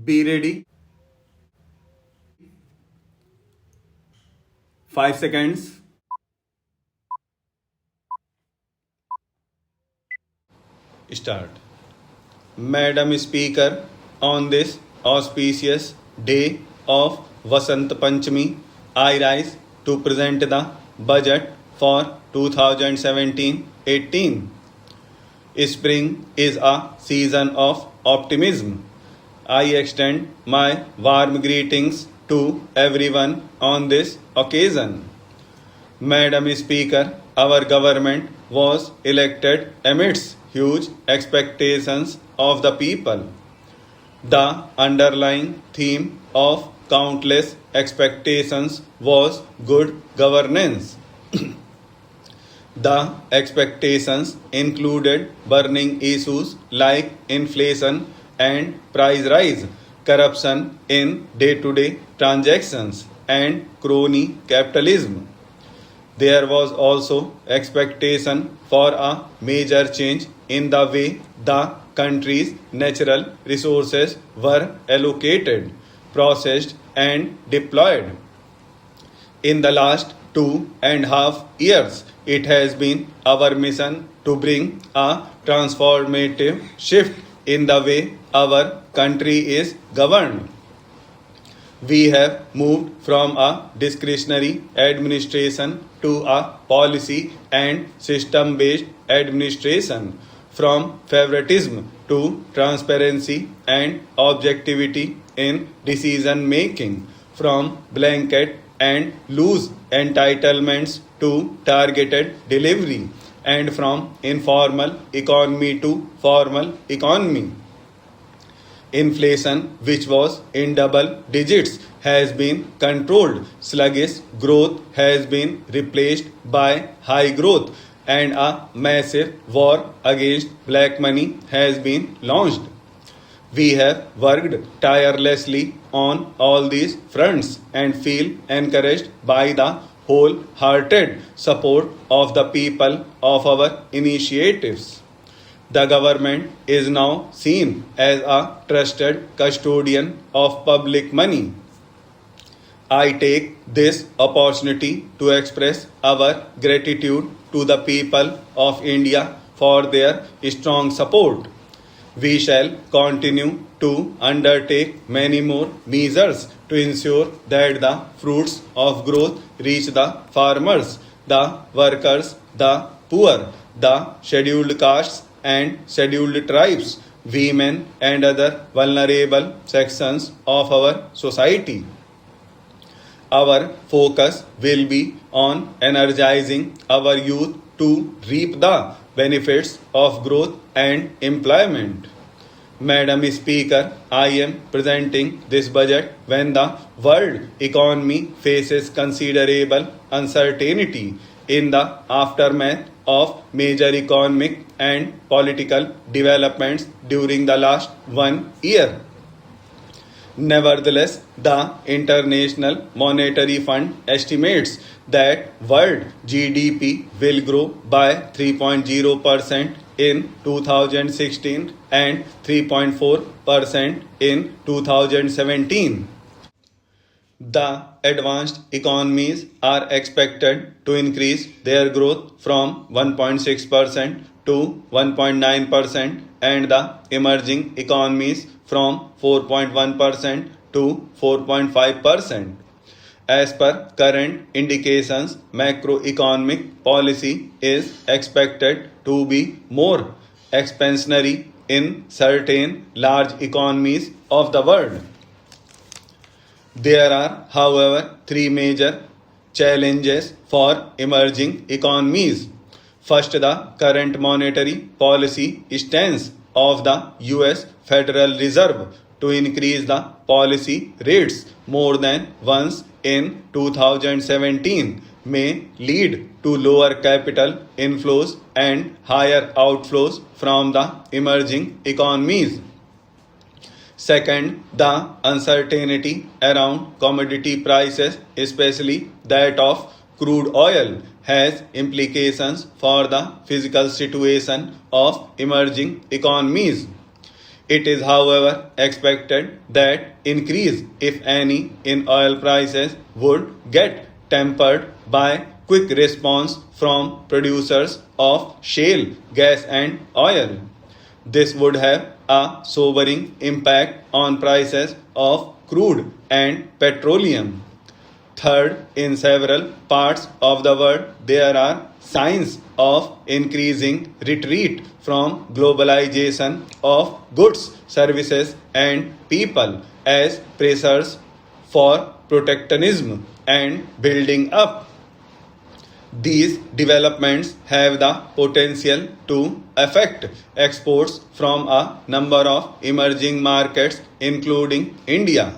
Be ready. 5 seconds. Start. Madam Speaker, on this auspicious day of Vasant Panchami, I rise to present the budget for 2017-18. Spring is a season of optimism. I extend my warm greetings to everyone on this occasion. Madam Speaker, our government was elected amidst huge expectations of the people. The underlying theme of countless expectations was good governance. The expectations included burning issues like inflation and price rise, corruption in day-to-day transactions, and crony capitalism. There was also expectation for a major change in the way the country's natural resources were allocated, processed, and deployed. In the last 2.5 years, it has been our mission to bring a transformative shift in the way our country is governed. We have moved from a discretionary administration to a policy and system based administration, from favoritism to transparency and objectivity in decision making, from blanket and loose entitlements to targeted delivery, and from informal economy to formal economy. Inflation, which was in double digits, has been controlled. Sluggish growth has been replaced by high growth, and a massive war against black money has been launched. We have worked tirelessly on all these fronts and feel encouraged by the wholehearted support of the people of our initiatives. The government is now seen as a trusted custodian of public money. I take this opportunity to express our gratitude to the people of India for their strong support. We shall continue to undertake many more measures to ensure that the fruits of growth reach the farmers, the workers, the poor, the scheduled castes and scheduled tribes, women, and other vulnerable sections of our society. Our focus will be on energizing our youth to reap the benefits of growth and employment. Madam Speaker, I am presenting this budget when the world economy faces considerable uncertainty in the aftermath of major economic and political developments during the last 1 year. Nevertheless, the International Monetary Fund estimates that world GDP will grow by 3.0% in 2016 and 3.4% in 2017. The advanced economies are expected to increase their growth from 1.6% to 1.9%, and the emerging economies from 4.1% to 4.5%. As per current indications, macroeconomic policy is expected to be more expansionary in certain large economies of the world. There are, however, three major challenges for emerging economies. First, the current monetary policy stance of the US Federal Reserve to increase the policy rates more than once in 2017 may lead to lower capital inflows and higher outflows from the emerging economies. Second, the uncertainty around commodity prices, especially that of crude oil, has implications for the physical situation of emerging economies. It is, however, expected that increase, if any, in oil prices would get tempered by quick response from producers of shale gas and oil. This would have a sobering impact on prices of crude and petroleum. Third, in several parts of the world, there are signs of increasing retreat from globalization of goods, services, and people as pressures for protectionism and building up. These developments have the potential to affect exports from a number of emerging markets, including India.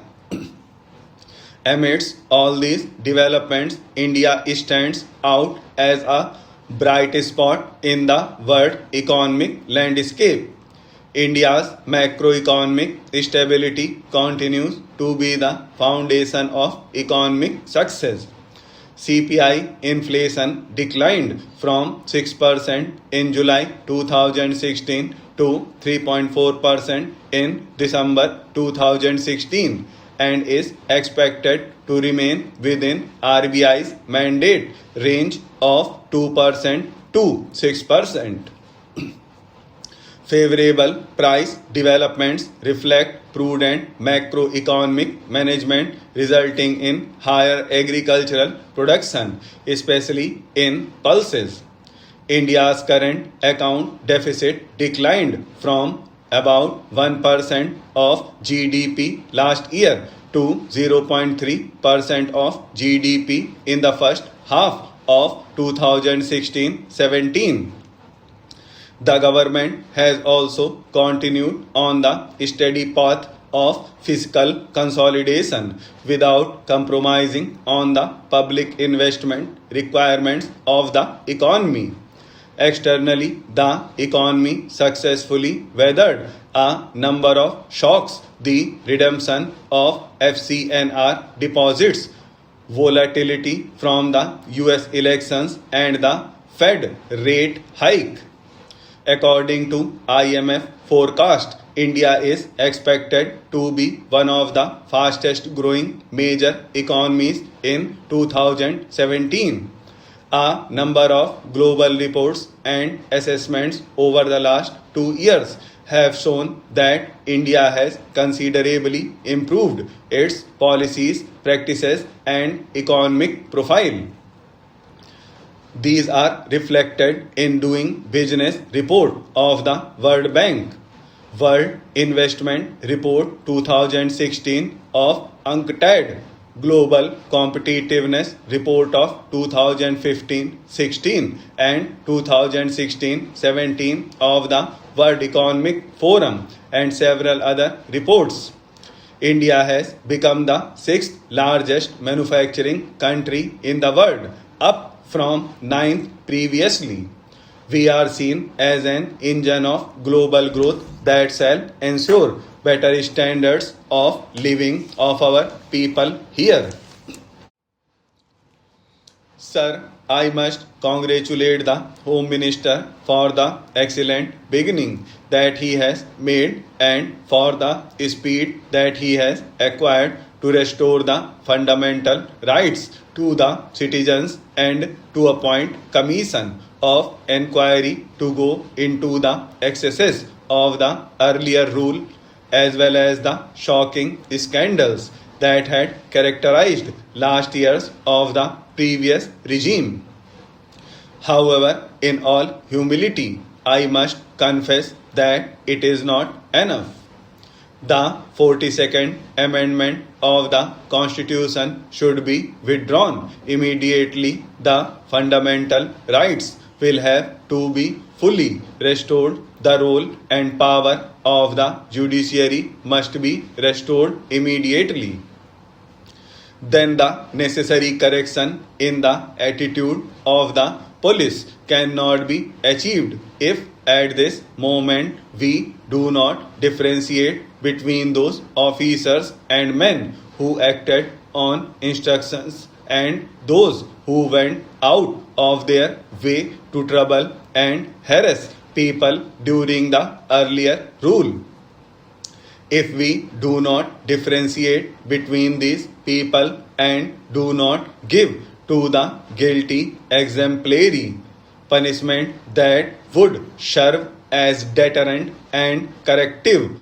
Amidst all these developments, India stands out as a bright spot in the world economic landscape. India's macroeconomic stability continues to be the foundation of economic success. CPI inflation declined from 6% in July 2016 to 3.4% in December 2016 and is expected to remain within RBI's mandate range of 2% to 6%. Favorable price developments reflect prudent macroeconomic management resulting in higher agricultural production, especially in pulses. India's current account deficit declined from about 1% of GDP last year to 0.3% of GDP in the first half of 2016-17. The government has also continued on the steady path of fiscal consolidation without compromising on the public investment requirements of the economy. Externally, the economy successfully weathered a number of shocks: the redemption of FCNR deposits, volatility from the US elections, and the Fed rate hike. According to IMF forecast, India is expected to be one of the fastest growing major economies in 2017. A number of global reports and assessments over the last 2 years have shown that India has considerably improved its policies, practices, and economic profile. These are reflected in Doing Business report of the World Bank, World Investment Report 2016 of UNCTAD, Global Competitiveness Report of 2015-16 and 2016-17 of the World Economic Forum and several other reports. India has become the sixth largest manufacturing country in the world, up from ninth previously. We are seen as an engine of global growth that shall ensure better standards of living of our people here. Sir, I must congratulate the Home Minister for the excellent beginning that he has made and for the speed that he has acquired to restore the fundamental rights to the citizens and to appoint commission of inquiry to go into the excesses of the earlier rule as well as the shocking scandals that had characterized last years of the previous regime. However, in all humility, I must confess that it is not enough. The 42nd Amendment of the Constitution should be withdrawn immediately. The fundamental rights will have to be fully restored. The role and power of the judiciary must be restored immediately. Then the necessary correction in the attitude of the police cannot be achieved if at this moment we do not differentiate between those officers and men who acted on instructions and those who went out of their way to trouble and harass people during the earlier rule. if we do not differentiate between these people and do not give to the guilty exemplary punishment that would serve as deterrent and corrective